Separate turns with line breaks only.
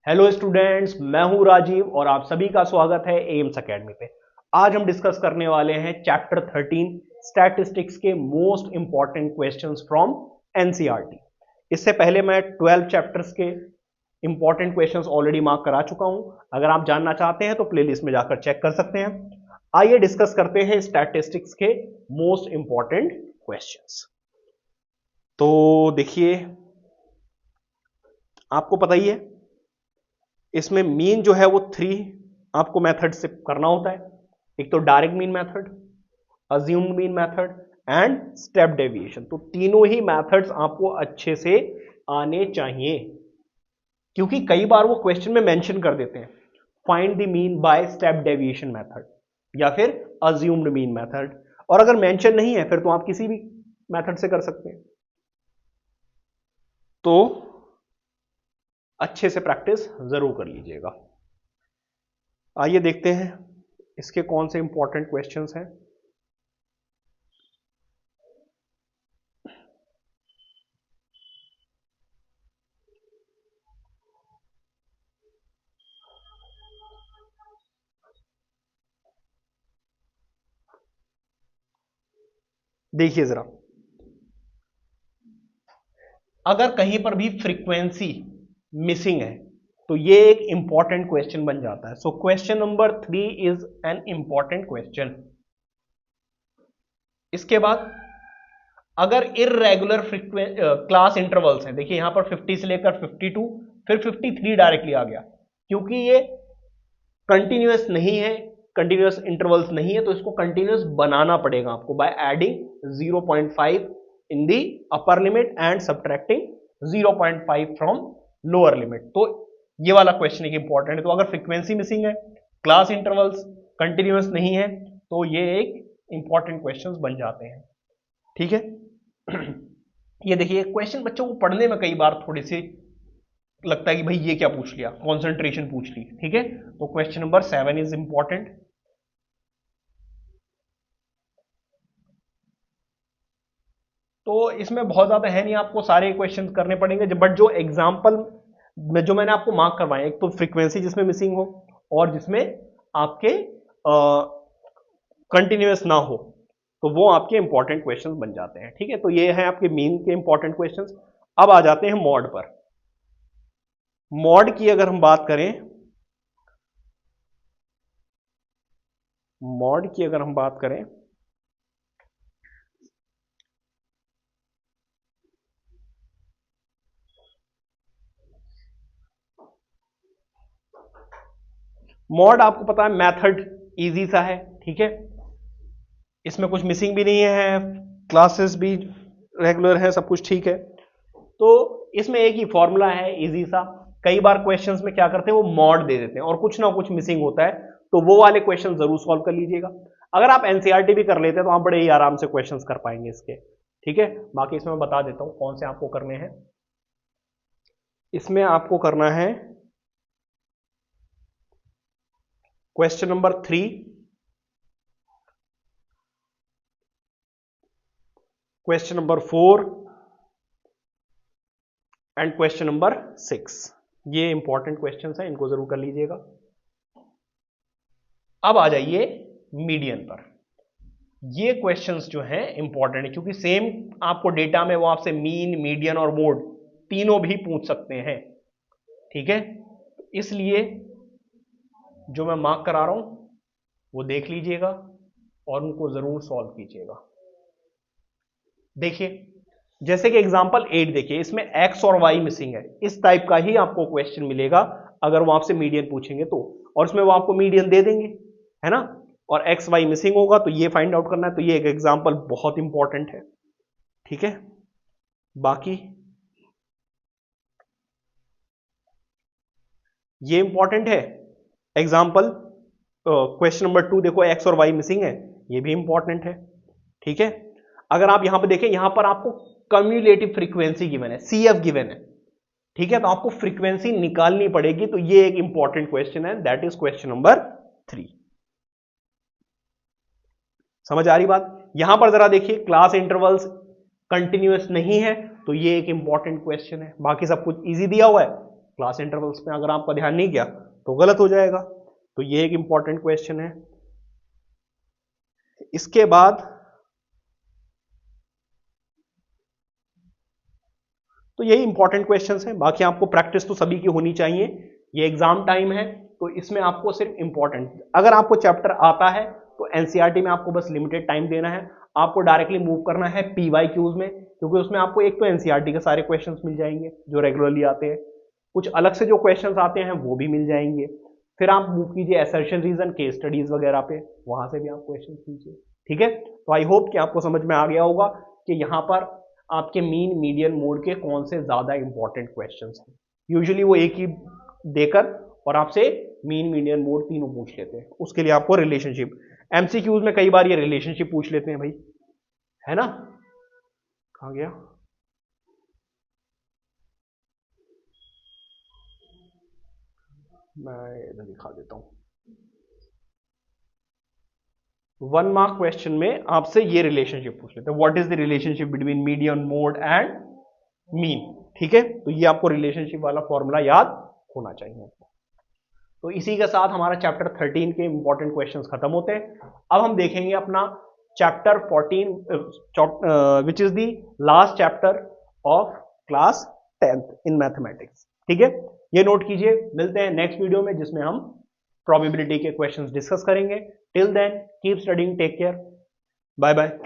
Hello students, मैं हूं राजीव और आप सभी का स्वागत है एम्स एकेडमी पे। आज हम डिस्कस करने वाले हैं चैप्टर 13 स्टैटिस्टिक्स के most important questions from NCERT. इससे पहले मैं 12 चैप्टर्स के इंपॉर्टेंट क्वेश्चंस ऑलरेडी मार्क करा चुका हूं। अगर आप जानना चाहते हैं तो प्लेलिस्ट में जाकर चेक कर सकते हैं। आइए डिस्कस करते हैं स्टैटिस्टिक्स के मोस्ट इंपॉर्टेंट क्वेश्चंस। तो देखिए, आपको पता ही है इसमें मीन जो है वो 3 आपको मेथड से करना होता है। एक तो direct mean method, assumed mean method and step deviation. तो तीनों ही मेथड्स आपको अच्छे से आने चाहिए, क्योंकि कई बार वो क्वेश्चन में मेंशन कर देते हैं find the mean by step deviation method या फिर अज्यूम्ड मीन मेथड, और अगर मेंशन नहीं है फिर तो आप किसी भी मेथड से कर सकते हैं। तो अच्छे से प्रैक्टिस जरूर कर लीजिएगा। आइए देखते हैं इसके कौन से इंपॉर्टेंट क्वेश्चंस हैं। देखिए जरा, अगर कहीं पर भी फ्रीक्वेंसी मिसिंग है तो ये एक इंपॉर्टेंट क्वेश्चन बन जाता है। So question number 3 is an important question. इसके बाद अगर इररेगुलर क्लास इंटरवल्स हैं, देखिए यहां पर 50 से लेकर 52 फिर 53 डायरेक्टली आ गया, क्योंकि ये कंटिन्यूअस नहीं है, कंटिन्यूअस इंटरवल्स नहीं है, तो इसको कंटिन्यूअस बनाना पड़ेगा आपको by adding 0.5 in the upper limit and subtracting 0.5 from lower limit. तो ये वाला क्वेश्चन एक इंपॉर्टेंट है। तो अगर फ्रीक्वेंसी मिसिंग है, क्लास इंटरवल्स कंटिन्यूअस नहीं है, तो ये एक इंपॉर्टेंट क्वेश्चन बन जाते हैं। ठीक है। ये देखिए क्वेश्चन बच्चों को पढ़ने में कई बार थोड़ी सी लगता है कि भाई ये क्या पूछ लिया, कॉन्सेंट्रेशन पूछ ली। ठीक है, तो क्वेश्चन नंबर 7 इज इंपॉर्टेंट। तो इसमें बहुत ज्यादा है नहीं, आपको सारे क्वेश्चन करने पड़ेंगे, बट जो एग्जाम्पल में जो मैंने आपको मार्क करवाए, एक तो फ्रीक्वेंसी जिसमें मिसिंग हो और जिसमें आपके कंटिन्यूअस ना हो, तो वो आपके इंपॉर्टेंट क्वेश्चंस बन जाते हैं। ठीक है, तो ये है आपके मीन के इंपॉर्टेंट क्वेश्चंस। अब आ जाते हैं मॉड पर। मॉड की अगर हम बात करें, मॉड की अगर हम बात करें मॉड आपको पता है मेथड इजी सा है। ठीक है, इसमें कुछ मिसिंग भी नहीं है, क्लासेस भी रेगुलर है, सब कुछ ठीक है। तो इसमें एक ही फॉर्मूला है इजी सा। कई बार क्वेश्चंस में क्या करते हैं, वो मॉड दे देते हैं और कुछ ना कुछ मिसिंग होता है, तो वो वाले क्वेश्चन जरूर सॉल्व कर लीजिएगा। अगर आप एनसीईआरटी भी कर लेते हैं तो आप बड़े ही आराम से क्वेश्चंस कर पाएंगे इसके। ठीक है, बाकी इसमें मैं बता देता हूं कौन से आपको करने हैं। इसमें आपको करना है question number 3, question number 4 and question number 6। ये इंपॉर्टेंट क्वेश्चंस हैं, इनको जरूर कर लीजिएगा। अब आ जाइए मीडियन पर। ये क्वेश्चंस जो हैं इंपॉर्टेंट है, क्योंकि सेम आपको डेटा में वो आपसे मीन, मीडियन और मोड तीनों भी पूछ सकते हैं। ठीक है, इसलिए जो मैं मार्क करा रहा हूं वो देख लीजिएगा और उनको जरूर सॉल्व कीजिएगा। देखिए, जैसे कि एग्जांपल 8 देखिए, इसमें x और y मिसिंग है। इस टाइप का ही आपको क्वेश्चन मिलेगा अगर वो आपसे मीडियन पूछेंगे तो, और उसमें वो आपको मीडियन दे देंगे, है ना, और x y मिसिंग होगा तो ये फाइंड आउट करना है। तो ये एक एग्जांपल बहुत इंपॉर्टेंट है। ठीक है, बाकी ये इंपॉर्टेंट है एग्जांपल। क्वेश्चन नंबर 2 देखो, x और y मिसिंग है, ये भी इंपॉर्टेंट है। ठीक है, अगर आप यहां पर देखें, यहां पर आपको कम्युलेटिव फ्रीक्वेंसी गिवन है, CF गिवन है। ठीक है, तो आपको फ्रीक्वेंसी निकालनी पड़ेगी, तो ये एक इंपॉर्टेंट क्वेश्चन है, दैट इज क्वेश्चन नंबर 3। समझ आ रही बात? यहां पर जरा देखिए, क्लास इंटरवल्स कंटिन्यूअस नहीं है, तो ये एक इंपॉर्टेंट क्वेश्चन है। बाकी सब कुछ इजी दिया हुआ है, क्लास इंटरवल्स में अगर आपका ध्यान नहीं किया तो गलत हो जाएगा। तो ये एक इंपॉर्टेंट क्वेश्चन है। इसके बाद तो यही इंपॉर्टेंट क्वेश्चंस हैं, बाकी आपको प्रैक्टिस तो सभी की होनी चाहिए। ये एग्जाम टाइम है तो इसमें आपको सिर्फ इंपॉर्टेंट, अगर आपको चैप्टर आता है तो एनसीईआरटी में आपको बस लिमिटेड टाइम देना है, आपको डायरेक्टली मूव करना है पीवाईक्यूज में, क्योंकि उसमें आपको एक तो एनसीईआरटी के सारे क्वेश्चंस मिल जाएंगे जो रेगुलरली आते हैं, कुछ अलग से जो क्वेश्चंस आते हैं वो भी मिल जाएंगे। फिर आप मूव कीजिए असर्शन रीजन, केस स्टडीज वगैरह पे, वहां से भी आप क्वेश्चन कीजिए। ठीक है, तो आई होप कि आपको समझ में आ गया होगा कि यहाँ पर आपके मीन मीडियन मोड के कौन से ज्यादा इंपॉर्टेंट क्वेश्चंस हैं। यूजुअली वो एक ही देकर और आपसे मीन मीडियन मोड तीनों पूछ लेते हैं, उसके लिए आपको रिलेशनशिप, एमसीक्यूज में कई बार ये रिलेशनशिप पूछ लेते हैं भाई, है ना। कहां गया, मैं इधर दिखा देता हूं। 1 मार्क क्वेश्चन में आपसे ये रिलेशनशिप पूछ लेते हैं, what is the relationship between median mode and mean. ठीक है, तो ये आपको रिलेशनशिप वाला फॉर्मूला याद होना चाहिए। तो इसी के साथ हमारा चैप्टर 13 के इंपॉर्टेंट क्वेश्चंस खत्म होते हैं। अब हम देखेंगे अपना chapter 14 which is the last chapter of class 10th in mathematics. ठीक है, ये नोट कीजिए। मिलते हैं नेक्स्ट वीडियो में जिसमें हम प्रोबेबिलिटी के क्वेश्चंस डिस्कस करेंगे। Till then keep studying, take care, bye bye.